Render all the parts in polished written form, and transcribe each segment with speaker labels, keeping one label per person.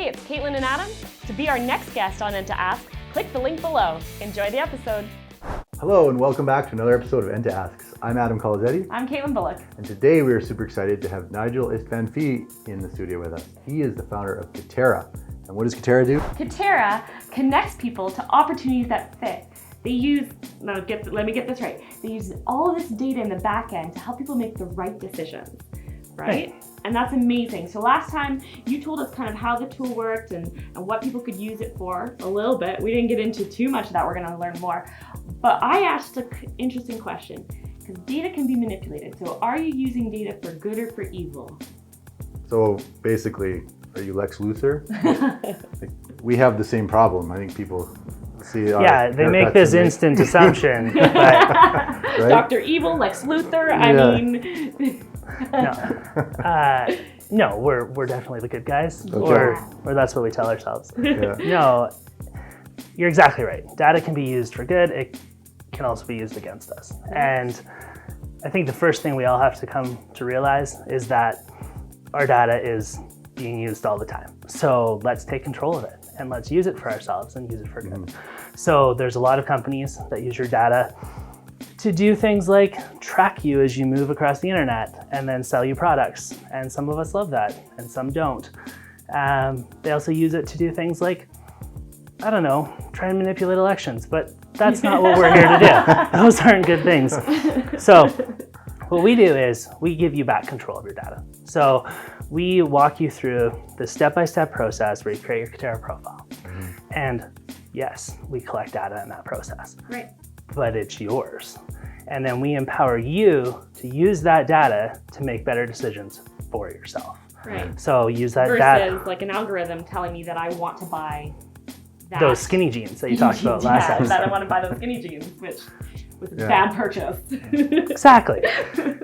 Speaker 1: Hey, it's Caitlin and Adam. To be our next guest on Enta Asks, click the link below. Enjoy the episode.
Speaker 2: Hello and welcome back to another episode of Enta Asks. I'm Adam Colazetti.
Speaker 1: I'm Caitlin Bullock.
Speaker 2: And today we are super excited to have Nigel Istvanffy in the studio with us. He is the founder of Kettera. And what does Kettera do?
Speaker 1: Kettera connects people to opportunities that fit. They use, let me get this right. They use all of this data in the back end to help people make the right decisions, right?
Speaker 2: Hey.
Speaker 1: And that's amazing. So last time you told us kind of how the tool worked and what people could use it for a little bit. We didn't get into too much of that. We're gonna learn more. But I asked an interesting question because data can be manipulated. So are you using data for good or for evil?
Speaker 2: So basically, are you Lex Luthor? We have the same problem. I think people see our
Speaker 3: yeah, they make this instant assumption. But,
Speaker 2: right?
Speaker 1: Dr. Evil, Lex Luthor, I mean...
Speaker 3: no, we're definitely the good guys,
Speaker 2: Okay.
Speaker 3: or that's what we tell ourselves.
Speaker 2: Yeah.
Speaker 3: No, you're exactly right. Data can be used for good. It can also be used against us. And I think the first thing we all have to come to realize is that our data is being used all the time. So let's take control of it and let's use it for ourselves and use it for good.
Speaker 2: Mm-hmm.
Speaker 3: So there's a lot of companies that use your data to do things like track you as you move across the internet and then sell you products. And some of us love that and some don't. They also use it to do things like, I don't know, try and manipulate elections, but that's not what we're here to do. Those aren't good things. So what we do is we give you back control of your data. So we walk you through the step-by-step process where you create your Kettera profile. Mm-hmm. And yes, we collect data in that process.
Speaker 1: Right. But
Speaker 3: it's yours. And then we empower you to use that data to make better decisions for yourself.
Speaker 1: Right.
Speaker 3: So use that
Speaker 1: versus
Speaker 3: data.
Speaker 1: Like an algorithm telling me that I want to buy that.
Speaker 3: Those skinny jeans that you talked about last episode.
Speaker 1: That I want to buy those skinny jeans, which was a bad purchase.
Speaker 3: Exactly.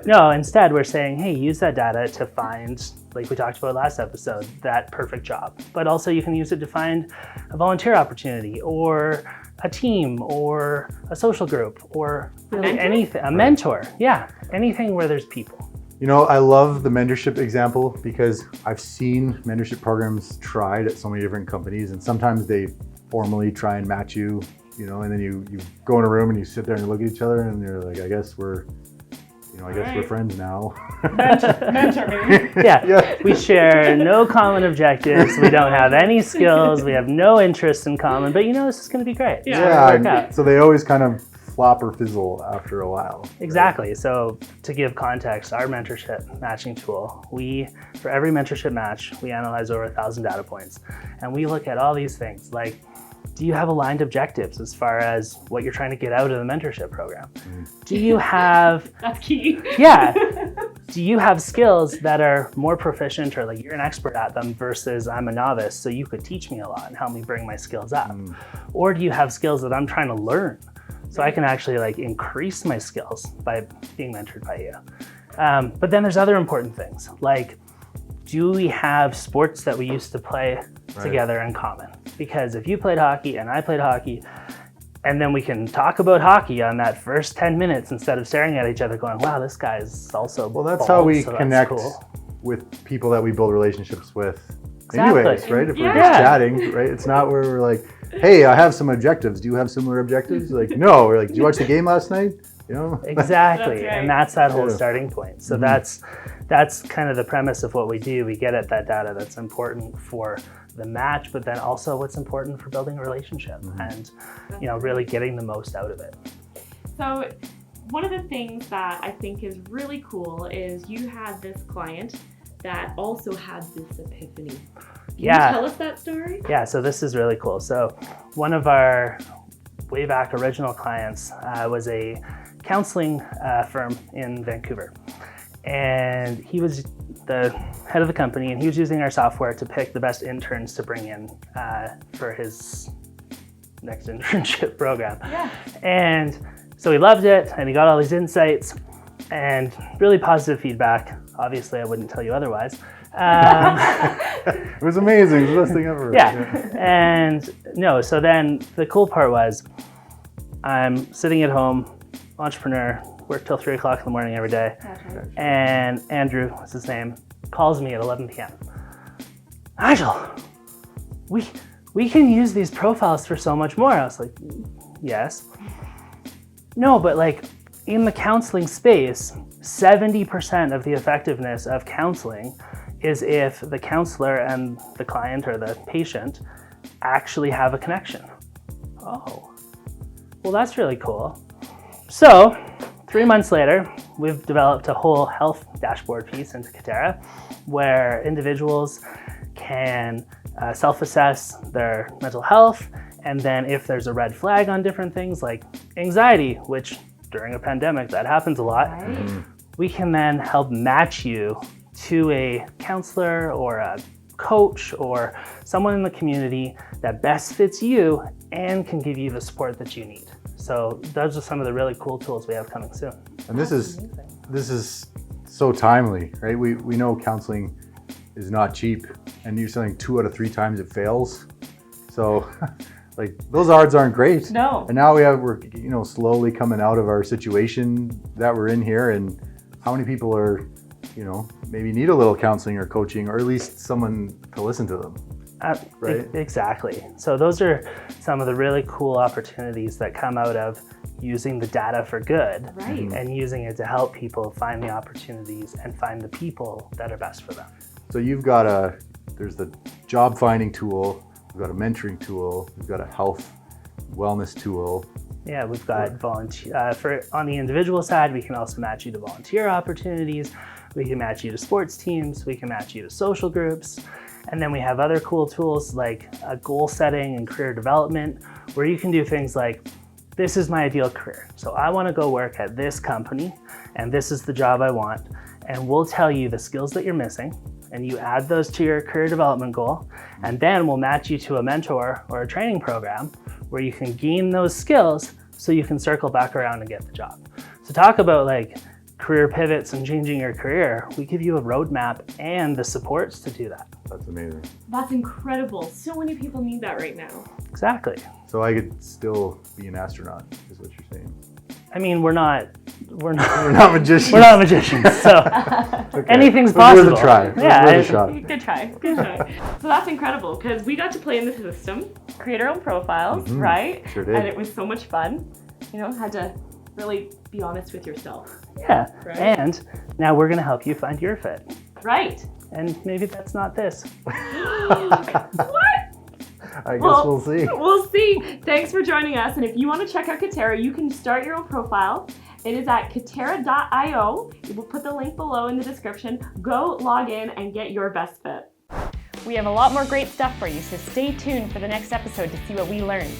Speaker 3: No, instead we're saying, hey, use that data to find, like we talked about last episode, that perfect job. But also you can use it to find a volunteer opportunity or a team or a social group or really anything, a mentor. Yeah, anything where there's people.
Speaker 2: You know, I love the mentorship example because I've seen mentorship programs tried at so many different companies, and sometimes they formally try and match you, you know, and then you go in a room and you sit there and you look at each other and you're like, I guess we're friends now.
Speaker 1: Mentor me.
Speaker 3: Yeah, we share no common objectives. We don't have any skills. We have no interests in common, but you know, this is going to be great.
Speaker 2: So they always kind of flop or fizzle after a while.
Speaker 3: Exactly. Right? So to give context, our mentorship matching tool, for every mentorship match, we analyze over 1,000 data points. And we look at all these things like, do you have aligned objectives as far as what you're trying to get out of the mentorship program? Do you have...
Speaker 1: That's key.
Speaker 3: Yeah. Do you have skills that are more proficient or like you're an expert at them versus I'm a novice, so you could teach me a lot and help me bring my skills up? Or do you have skills that I'm trying to learn so I can actually like increase my skills by being mentored by you? But then there's other important things like, do we have sports that we used to play together in common? Because if you played hockey and I played hockey, and then we can talk about hockey on that first 10 minutes instead of staring at each other going, wow, this guy's also
Speaker 2: Well, that's
Speaker 3: bold,
Speaker 2: how we
Speaker 3: so
Speaker 2: connect with people that we build relationships with. Anyways, right? If we're just chatting, right? It's not where we're like, hey, I have some objectives. Do you have similar objectives? Like, no. We're like, did you watch the game last night? You know?
Speaker 3: Exactly.
Speaker 1: That's right.
Speaker 3: And that's that whole starting point. So that's kind of the premise of what we do. We get at that data that's important for the match, but then also what's important for building a relationship and, you know, really getting the most out of it.
Speaker 1: So one of the things that I think is really cool is you had this client that also had this epiphany. Can you tell us that story? Yeah,
Speaker 3: so this is really cool. So one of our way back original clients was a counseling firm in Vancouver. And he was the head of the company and he was using our software to pick the best interns to bring in for his next internship program. Yeah. And so he loved it and he got all these insights and really positive feedback. Obviously, I wouldn't tell you otherwise.
Speaker 2: It was amazing. It was the best thing ever.
Speaker 3: Yeah. And no, so then the cool part was I'm sitting at home, entrepreneur, work till 3 o'clock in the morning every day. Okay. And Andrew, what's his name, calls me at 11 p.m. Nigel, we can use these profiles for so much more. I was like, yes. No, but like in the counseling space, 70% of the effectiveness of counseling is if the counselor and the client or the patient actually have a connection. Oh, well, that's really cool. So 3 months later, we've developed a whole health dashboard piece into Kettera where individuals can self-assess their mental health, and then if there's a red flag on different things like anxiety, which during a pandemic that happens a lot, we can then help match you to a counselor or a coach or someone in the community that best fits you and can give you the support that you need. So those are some of the really cool tools we have coming soon.
Speaker 2: And this is so timely, right? We know counseling is not cheap, and you're saying 2 out of 3 times it fails. So like those odds aren't great.
Speaker 1: No.
Speaker 2: And now we're slowly coming out of our situation that we're in here, and how many people are, maybe need a little counseling or coaching, or at least someone to listen to them. Right?
Speaker 3: Exactly. So those are some of the really cool opportunities that come out of using the data for good,
Speaker 1: Right.
Speaker 3: and using it to help people find the opportunities and find the people that are best for them.
Speaker 2: So there's the job finding tool, we've got a mentoring tool, we've got a health wellness tool.
Speaker 3: Yeah, we've got volunteer, on the individual side, we can also match you to volunteer opportunities. We can match you to sports teams. We can match you to social groups. And then we have other cool tools like goal setting and career development, where you can do things like, this is my ideal career. So I want to go work at this company, and this is the job I want. And we'll tell you the skills that you're missing, and you add those to your career development goal. And then we'll match you to a mentor or a training program where you can gain those skills so you can circle back around and get the job. So talk about like career pivots and changing your career. We give you a roadmap and the supports to do that.
Speaker 2: That's amazing.
Speaker 1: That's incredible. So many people need that right now.
Speaker 3: Exactly.
Speaker 2: So I could still be an astronaut, is what you're saying.
Speaker 3: I mean, we're not
Speaker 2: We're not magicians.
Speaker 3: We're not magicians, so
Speaker 2: Okay.
Speaker 3: anything's
Speaker 2: It was
Speaker 3: possible.
Speaker 2: worth a try. It was
Speaker 3: Yeah,
Speaker 2: worth a shot.
Speaker 1: Good try. Good try. So that's incredible because we got to play in the system, create our own profiles, right?
Speaker 2: Sure did.
Speaker 1: And it was so much fun. Had to really be honest with yourself.
Speaker 3: Yeah,
Speaker 1: Right.
Speaker 3: and now we're gonna help you find your fit.
Speaker 1: Right.
Speaker 3: And maybe that's not this.
Speaker 1: What?
Speaker 2: I guess
Speaker 1: Well,
Speaker 2: we'll see.
Speaker 1: We'll see. Thanks for joining us. And if you want to check out Kettera, you can start your own profile. It is at kettera.io. We'll put the link below in the description. Go log in and get your best fit. We have a lot more great stuff for you, so stay tuned for the next episode to see what we learned.